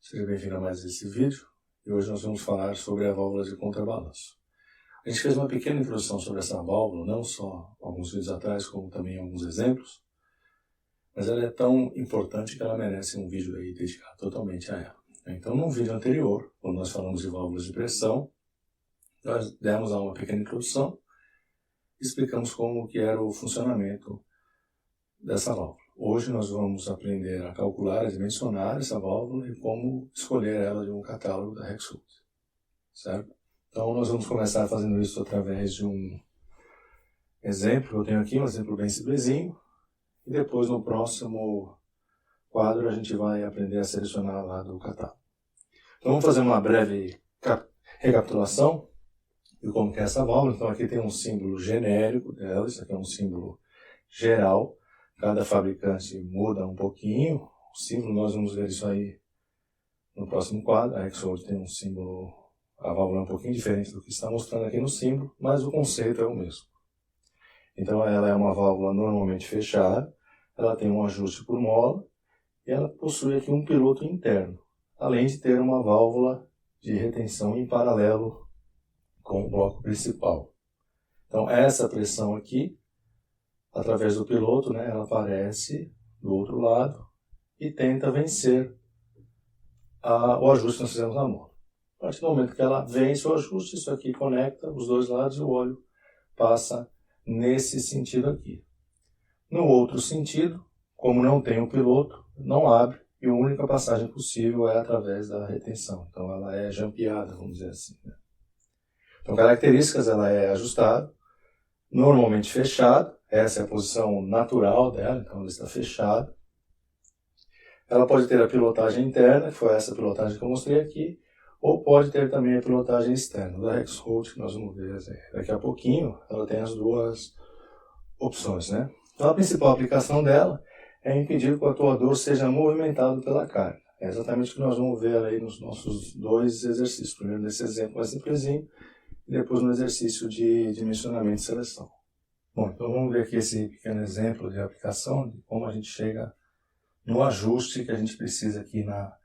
Seja bem-vindo a mais esse vídeo e hoje nós vamos falar sobre a válvula de contrabalanço. A gente fez uma pequena introdução sobre essa válvula, não só alguns vídeos atrás, como também alguns exemplos, mas ela é tão importante que ela merece um vídeo aí dedicado totalmente a ela. Então, num vídeo anterior, quando nós falamos de válvulas de pressão, nós demos uma pequena introdução e explicamos como que era o funcionamento dessa válvula. Hoje nós vamos aprender a calcular, a dimensionar essa válvula e como escolher ela de um catálogo da Rexroth, certo? Então nós vamos começar fazendo isso através de um exemplo que eu tenho aqui, um exemplo bem simplesinho, e depois no próximo quadro a gente vai aprender a selecionar lá do catálogo. Então vamos fazer uma breve recapitulação de como que é essa válvula. Então aqui tem um símbolo genérico dela, isso aqui é um símbolo geral. Cada fabricante muda um pouquinho o símbolo, nós vamos ver isso aí no próximo quadro. A Rexroth tem um símbolo, a válvula é um pouquinho diferente do que está mostrando aqui no símbolo, mas o conceito é o mesmo. Então ela é uma válvula normalmente fechada, ela tem um ajuste por mola e ela possui aqui um piloto interno, além de ter uma válvula de retenção em paralelo com o bloco principal. Então essa pressão aqui, através do piloto, né, ela aparece do outro lado e tenta vencer o ajuste que nós fizemos na mola. A partir do momento que ela vence o ajuste, isso aqui conecta os dois lados e o óleo passa nesse sentido aqui. No outro sentido, como não tem o piloto, não abre e a única passagem possível é através da retenção. Então ela é jampeada, vamos dizer assim, né? Então, características, ela é ajustada, normalmente fechada. Essa é a posição natural dela, então ela está fechada. Ela pode ter a pilotagem interna, que foi essa pilotagem que eu mostrei aqui, ou pode ter também a pilotagem externa. Da Rexroth, que nós vamos ver daqui a pouquinho, ela tem as duas opções, né? Então a principal aplicação dela é impedir que o atuador seja movimentado pela carga. É exatamente o que nós vamos ver aí nos nossos dois exercícios. Primeiro nesse exemplo mais simplesinho, e depois no exercício de dimensionamento e seleção. Bom, então vamos ver aqui esse pequeno exemplo de aplicação, de como a gente chega no ajuste que a gente precisa aqui na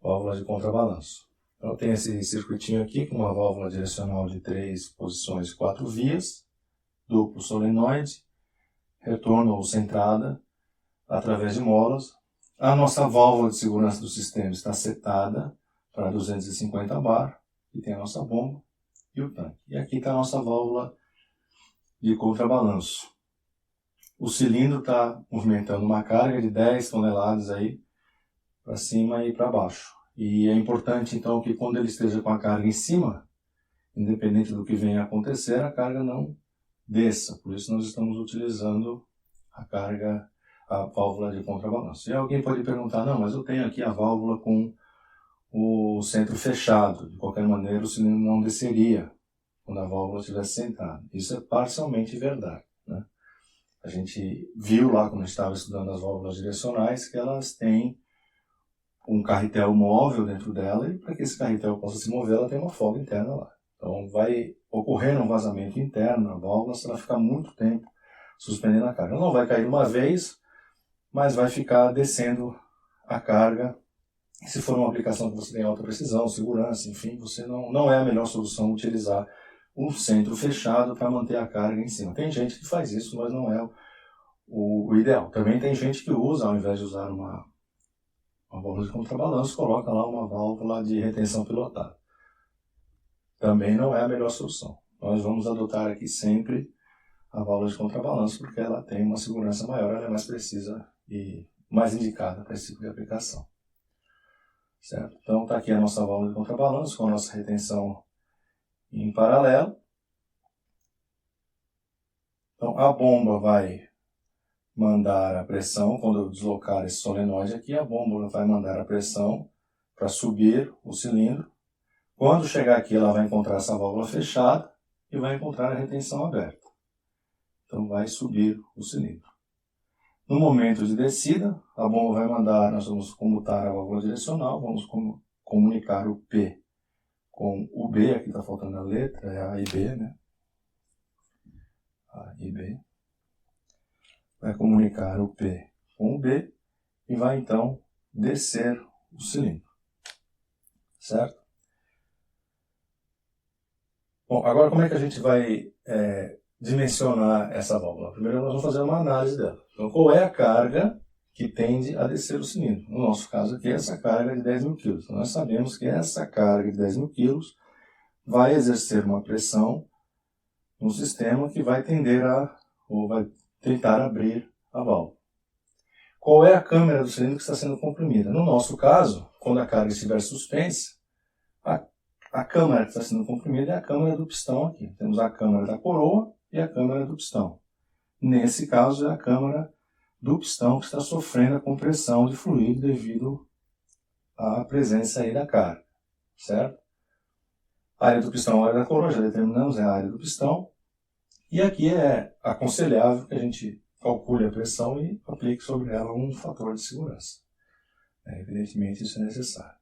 válvula de contrabalanço. Então tem esse circuitinho aqui com uma válvula direcional de 3 posições e 4 vias, duplo solenoide, retorno ou centrada, através de molas. A nossa válvula de segurança do sistema está setada para 250 bar, e tem a nossa bomba e o tanque. E aqui está a nossa válvula de contrabalanço. O cilindro está movimentando uma carga de 10 toneladas aí para cima e para baixo. E é importante então que quando ele esteja com a carga em cima, independente do que venha a acontecer, a carga não desça. Por isso nós estamos utilizando a válvula de contrabalanço. E alguém pode perguntar, não, mas eu tenho aqui a válvula com o centro fechado. De qualquer maneira o cilindro não desceria quando a válvula estivesse sentada. Isso é parcialmente verdade, né? A gente viu lá, quando estava estudando as válvulas direcionais, que elas têm um carretel móvel dentro dela, e para que esse carretel possa se mover, ela tem uma folga interna lá. Então vai ocorrer um vazamento interno na válvula se ela ficar muito tempo suspendendo a carga. Ela não vai cair uma vez, mas vai ficar descendo a carga. Se for uma aplicação que você tem alta precisão, segurança, enfim, você não é a melhor solução utilizar um centro fechado para manter a carga em cima. Tem gente que faz isso, mas não é o ideal. Também tem gente que usa, ao invés de usar uma válvula de contrabalanço, coloca lá uma válvula de retenção pilotada. Também não é a melhor solução. Nós vamos adotar aqui sempre a válvula de contrabalanço, porque ela tem uma segurança maior, ela é mais precisa e mais indicada para esse tipo de aplicação. Certo? Então está aqui a nossa válvula de contrabalanço com a nossa retenção em paralelo. Então a bomba vai mandar a pressão, quando eu deslocar esse solenoide aqui, a bomba vai mandar a pressão para subir o cilindro. Quando chegar aqui, ela vai encontrar essa válvula fechada e vai encontrar a retenção aberta. Então vai subir o cilindro. No momento de descida, a bomba vai mandar, nós vamos comutar a válvula direcional, vamos comunicar o P com o B, aqui está faltando a letra, é A e B, né? A e B. Vai comunicar o P com o B e vai então descer o cilindro. certo? Bom, agora como é que a gente vai dimensionar essa válvula? Primeiro nós vamos fazer uma análise dela. Então, qual é a carga que tende a descer o cilindro? No nosso caso aqui, essa carga é de 10 mil quilos. Então, nós sabemos que essa carga de 10 mil quilos vai exercer uma pressão no sistema que vai tender ou vai tentar abrir a válvula. Qual é a câmara do cilindro que está sendo comprimida? No nosso caso, quando a carga estiver suspensa, a câmara que está sendo comprimida é a câmara do pistão aqui. Temos a câmara da coroa e a câmara do pistão. Nesse caso, é a câmara do pistão que está sofrendo a compressão de fluido devido à presença aí da carga, certo? A área do pistão, a área da coroa, já determinamos, é a área do pistão. E aqui é aconselhável que a gente calcule a pressão e aplique sobre ela um fator de segurança. Evidentemente, isso é necessário.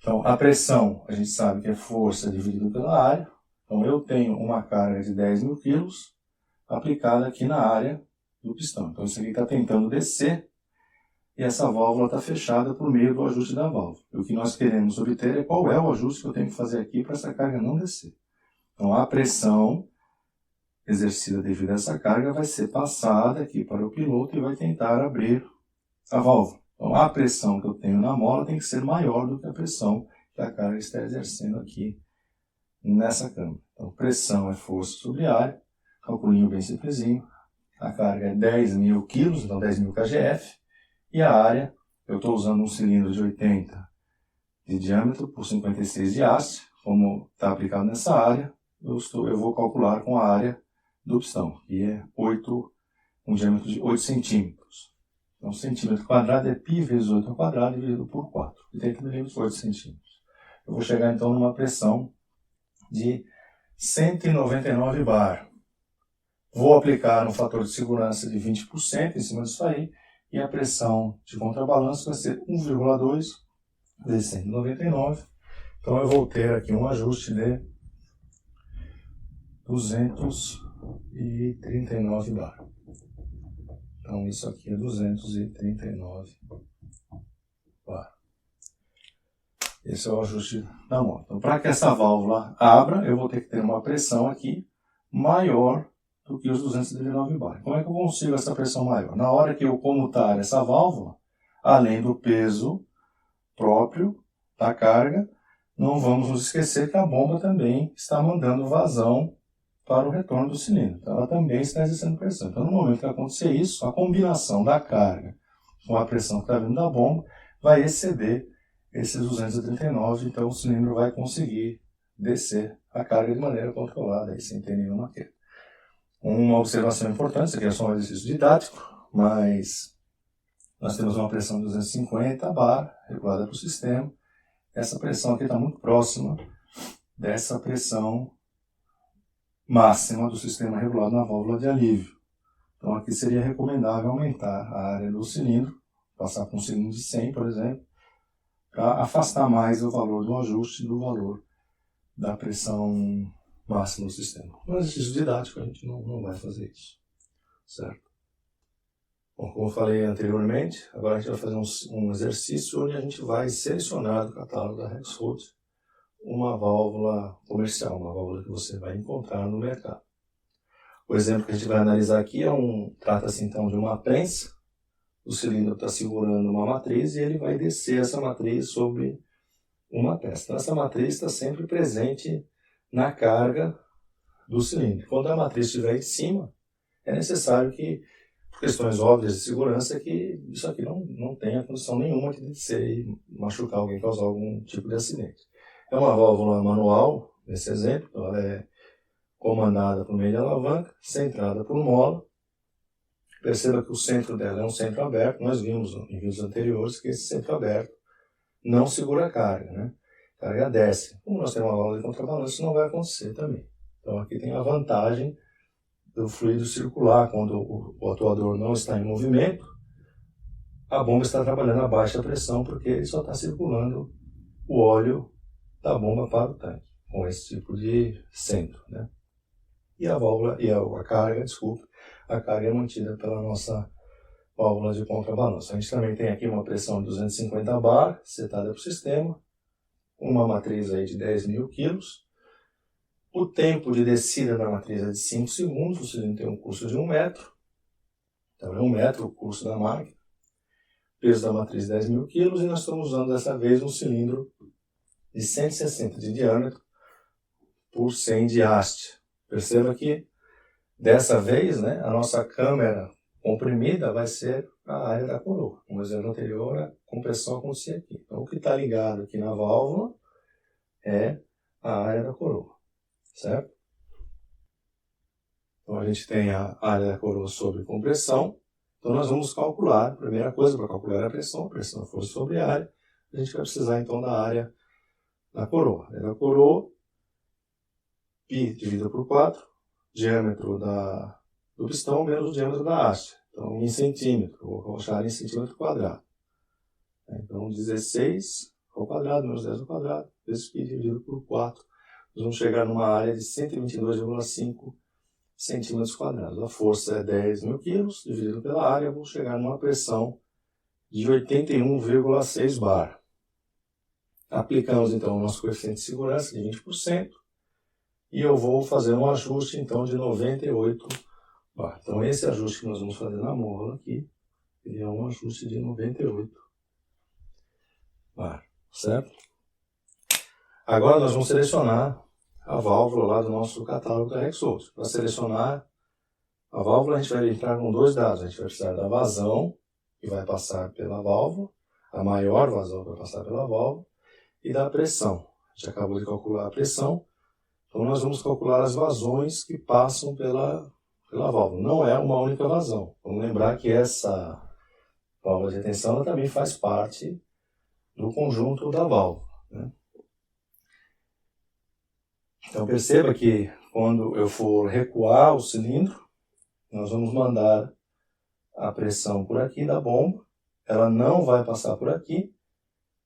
Então, a pressão, a gente sabe que é força dividida pela área. Então, eu tenho uma carga de 10 mil quilos aplicada aqui na área do pistão. Então, isso aqui está tentando descer e essa válvula está fechada por meio do ajuste da válvula. E o que nós queremos obter é qual é o ajuste que eu tenho que fazer aqui para essa carga não descer. Então, a pressão exercida devido a essa carga vai ser passada aqui para o piloto e vai tentar abrir a válvula. Então, a pressão que eu tenho na mola tem que ser maior do que a pressão que a carga está exercendo aqui nessa câmara. Então, pressão é força sobre área, calculinho bem simplesinho. A carga é 10 mil quilos, então 10 mil kgf. E a área, eu estou usando um cilindro de 80 de diâmetro por 56 de haste, como está aplicado nessa área, eu vou calcular com a área do pistão, que é um diâmetro de 8 centímetros. Então, centímetro quadrado é π vezes 8 ao quadrado dividido por 4. 80 milímetros, 8 centímetros. Eu vou chegar, então, numa pressão de 199 bar. Vou aplicar um fator de segurança de 20% em cima disso aí, e a pressão de contrabalanço vai ser 1,2 vezes 199. Então, eu vou ter aqui um ajuste de 239 bar. Então, isso aqui é 239 bar. Esse é o ajuste da moto. Então, para que essa válvula abra, eu vou ter que ter uma pressão aqui maior do que os 239 bar. Como é que eu consigo essa pressão maior? Na hora que eu comutar essa válvula, além do peso próprio da carga, não vamos nos esquecer que a bomba também está mandando vazão para o retorno do cilindro. Então, ela também está exercendo pressão. Então, no momento que acontecer isso, a combinação da carga com a pressão que está vindo da bomba vai exceder esses 239, então o cilindro vai conseguir descer a carga de maneira controlada, aí, sem ter nenhuma queda. Uma observação importante, isso aqui é só um exercício didático, mas nós temos uma pressão de 250 bar regulada para o sistema. Essa pressão aqui está muito próxima dessa pressão máxima do sistema regulado na válvula de alívio. Então aqui seria recomendável aumentar a área do cilindro, passar para um cilindro de 100, por exemplo, para afastar mais o valor do ajuste do valor da pressão máxima do sistema. No exercício didático a gente não vai fazer isso, certo? Bom, como eu falei anteriormente, agora a gente vai fazer um exercício onde a gente vai selecionar do catálogo da Rexroth uma válvula comercial, uma válvula que você vai encontrar no mercado. O exemplo que a gente vai analisar aqui trata-se então de uma prensa. O cilindro está segurando uma matriz e ele vai descer essa matriz sobre uma peça. Então, essa matriz está sempre presente na carga do cilindro. Quando a matriz estiver em cima, é necessário que, por questões óbvias de segurança, que isso aqui não tenha condição nenhuma de descer e machucar alguém, causar algum tipo de acidente. É uma válvula manual, nesse exemplo, ela é comandada por meio de alavanca, centrada por mola. Perceba que o centro dela é um centro aberto. Nós vimos em vídeos anteriores que esse centro aberto não segura a carga, né? A carga desce. Como nós temos uma válvula de contrabalanço, isso não vai acontecer também. Então aqui tem a vantagem do fluido circular. Quando o atuador não está em movimento, a bomba está trabalhando a baixa pressão porque ele só está circulando o óleo da bomba para o tanque, com esse tipo de centro, né? E a carga é mantida pela nossa válvula de contrabalanço. A gente também tem aqui uma pressão de 250 bar, setada para o sistema, uma matriz aí de 10.000 quilos. O tempo de descida da matriz é de 5 segundos, o cilindro tem um curso de 1 metro. Então é 1 metro o curso da máquina. Peso da matriz 10.000 quilos e nós estamos usando dessa vez um cilindro de 160 de diâmetro por 100 de haste. Perceba que dessa vez, né, a nossa câmera comprimida vai ser a área da coroa. No exemplo anterior, a compressão acontecia aqui. Então o que está ligado aqui na válvula é a área da coroa, certo? Então a gente tem a área da coroa sobre compressão. Então nós vamos calcular, a primeira coisa para calcular a pressão força sobre a área, a gente vai precisar então da área da coroa. A área da coroa, π dividido por 4, diâmetro do pistão menos o diâmetro da haste. Então em centímetro, vou achar em centímetro quadrado. Então 16 ao quadrado menos 10 ao quadrado, vezes π dividido por 4. Nós vamos chegar numa área de 122,5 centímetros quadrados. A força é 10.000 quilos, dividido pela área, vou chegar numa pressão de 81,6 bar. Aplicamos então o nosso coeficiente de segurança de 20% e eu vou fazer um ajuste então de 98 bar. Então esse ajuste que nós vamos fazer na mola aqui, ele é um ajuste de 98 bar, certo? Agora nós vamos selecionar a válvula lá do nosso catálogo da Rexroth. Para selecionar a válvula, a gente vai entrar com 2 dados. A gente vai precisar da vazão, que vai passar pela válvula, a maior vazão que vai passar pela válvula, e da pressão. A gente acabou de calcular a pressão, então nós vamos calcular as vazões que passam pela válvula. Não é uma única vazão. Vamos lembrar que essa válvula de retenção ela também faz parte do conjunto da válvula, né? Então perceba que quando eu for recuar o cilindro, nós vamos mandar a pressão por aqui da bomba, ela não vai passar por aqui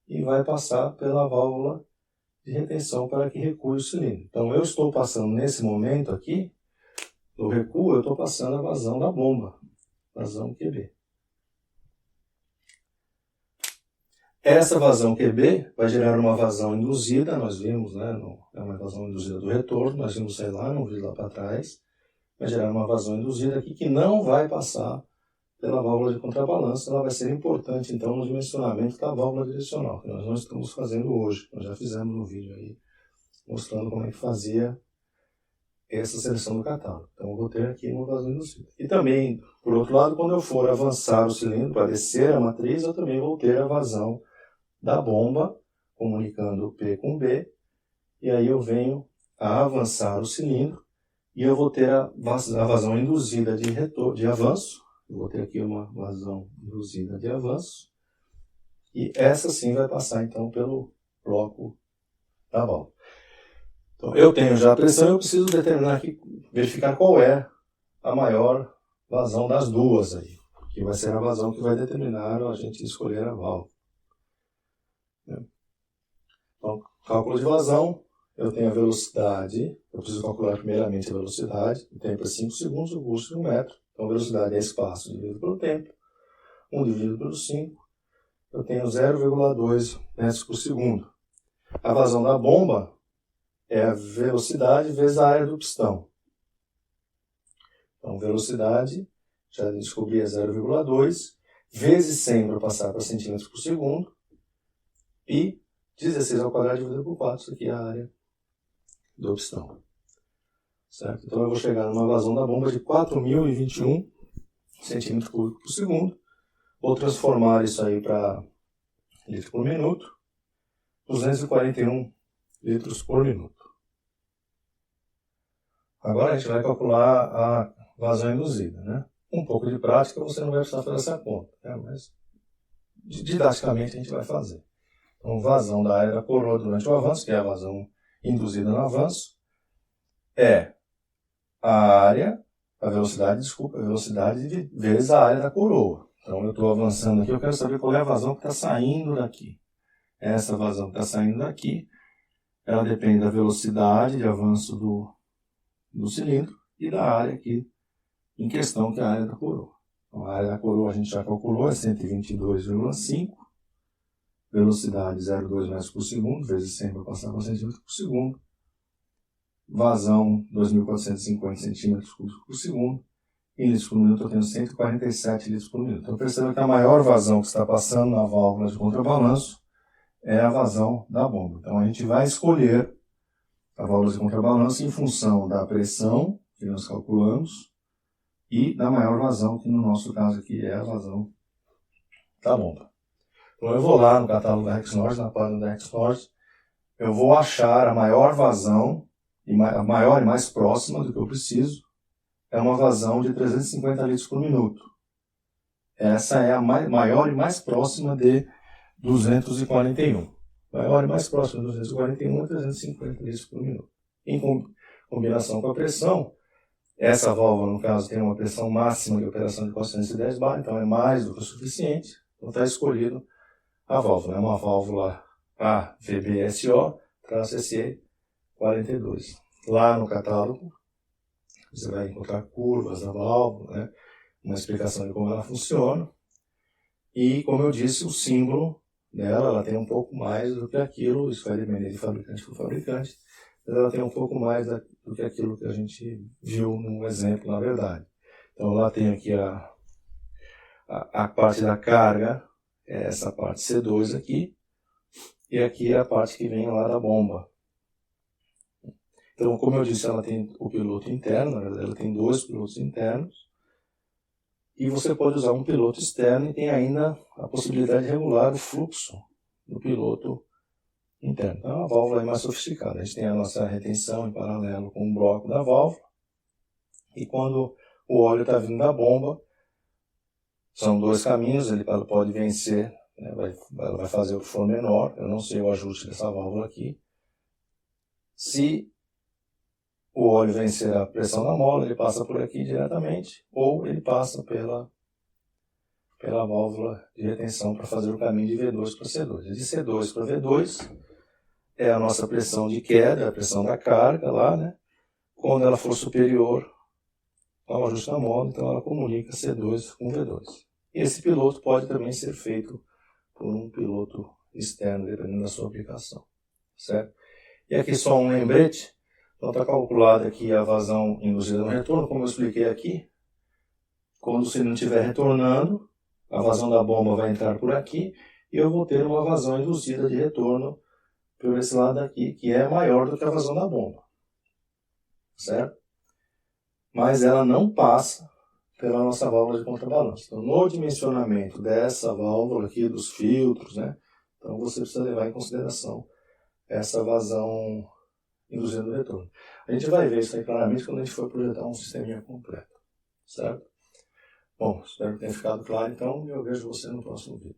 e vai passar pela válvula de retenção para que recue o cilindro. Então eu estou passando nesse momento aqui, no recuo, eu estou passando a vazão da bomba, vazão QB. Essa vazão QB vai gerar uma vazão induzida, nós vimos, né, é uma vazão induzida do retorno, nós vimos, sei lá, no vídeo lá para trás, vai gerar uma vazão induzida aqui que não vai passar pela válvula de contrabalanço, ela vai ser importante então no dimensionamento da válvula direcional, que nós não estamos fazendo hoje, nós já fizemos um vídeo aí mostrando como é que fazia essa seleção do catálogo. Então eu vou ter aqui uma vazão induzida. E também, por outro lado, quando eu for avançar o cilindro para descer a matriz, eu também vou ter a vazão da bomba, comunicando P com B, e aí eu venho a avançar o cilindro, e eu vou ter a vazão induzida de avanço, eu vou ter aqui uma vazão induzida de avanço, e essa sim vai passar então pelo bloco da válvula. Então eu tenho já a pressão, eu preciso determinar aqui, verificar qual é a maior vazão das duas aí, que vai ser a vazão que vai determinar a gente escolher a válvula. Então, cálculo de vazão, eu tenho a velocidade, eu preciso calcular primeiramente a velocidade, o tempo é 5 segundos, o curso de 1 metro, então a velocidade é espaço dividido pelo tempo, 1 dividido pelo 5, eu tenho 0,2 metros por segundo. A vazão da bomba é a velocidade vezes a área do pistão. Então, velocidade, já descobri, é 0,2, vezes 100 para passar para centímetros por segundo, e 16 ao quadrado dividido por 4, isso aqui é a área do pistão. Certo? Então eu vou chegar numa vazão da bomba de 4.021 centímetros cúbicos por segundo. Vou transformar isso aí para litro por minuto, 241 litros por minuto. Agora a gente vai calcular a vazão induzida, né? Um pouco de prática você não vai precisar fazer essa conta, né? Mas didaticamente a gente vai fazer. Então, vazão da área da coroa durante o avanço, que é a vazão induzida no avanço, é a velocidade vezes a área da coroa. Então, eu estou avançando aqui, eu quero saber qual é a vazão que está saindo daqui. Essa vazão que está saindo daqui, ela depende da velocidade de avanço do cilindro e da área aqui em questão, que é a área da coroa. Então, a área da coroa a gente já calculou, é 122,5. velocidade 0,2 metros por segundo, vezes 100 para passar para centímetros por segundo, vazão 2.450 centímetros cúbicos por segundo, em litros por minuto eu tenho 147 litros por minuto. Então perceba que a maior vazão que está passando na válvula de contrabalanço é a vazão da bomba. Então a gente vai escolher a válvula de contrabalanço em função da pressão que nós calculamos e da maior vazão, que no nosso caso aqui é a vazão da bomba. Então eu vou lá no catálogo da Rexnord, na página da Rexnord, eu vou achar a maior vazão, a maior e mais próxima do que eu preciso, é uma vazão de 350 litros por minuto. Essa é a maior e mais próxima de 241. Maior e mais próxima de 241 é 350 litros por minuto. Em combinação com a pressão, essa válvula, no caso, tem uma pressão máxima de operação de 410 bar, então é mais do que o suficiente. Então está escolhido a válvula. É uma válvula AVBSO-SE 42. Lá no catálogo, você vai encontrar curvas da válvula, né? Uma explicação de como ela funciona. E, como eu disse, o símbolo dela, ela tem um pouco mais do que aquilo, isso vai depender de fabricante por fabricante, mas ela tem um pouco mais do que aquilo que a gente viu no exemplo, na verdade. Então, lá tem aqui a parte da carga, é essa parte C2 aqui, e aqui é a parte que vem lá da bomba. Então, como eu disse, ela tem o piloto interno, na verdade ela tem dois pilotos internos, e você pode usar um piloto externo e tem ainda a possibilidade de regular o fluxo do piloto interno. Então é uma válvula mais sofisticada. A gente tem a nossa retenção em paralelo com o bloco da válvula, e quando o óleo está vindo da bomba, são dois caminhos, ela pode vencer, né, ela vai fazer o que for menor, eu não sei o ajuste dessa válvula aqui. Se o óleo vencer a pressão da mola, ele passa por aqui diretamente, ou ele passa pela válvula de retenção para fazer o caminho de V2 para C2. De C2 para V2 é a nossa pressão de queda, a pressão da carga lá, né? Quando ela for superior ao ajuste da mola, então ela comunica C2 com V2. E esse piloto pode também ser feito por um piloto externo, dependendo da sua aplicação, certo? E aqui só um lembrete. Então está calculada aqui a vazão induzida no retorno, como eu expliquei aqui. Quando você não estiver retornando, a vazão da bomba vai entrar por aqui e eu vou ter uma vazão induzida de retorno por esse lado aqui, que é maior do que a vazão da bomba, certo? Mas ela não passa pela nossa válvula de contrabalanço. Então, no dimensionamento dessa válvula aqui, dos filtros, né? Então você precisa levar em consideração essa vazão induzindo o retorno. A gente vai ver isso aí claramente quando a gente for projetar um sisteminha completo, certo? Bom, espero que tenha ficado claro, então, e eu vejo você no próximo vídeo.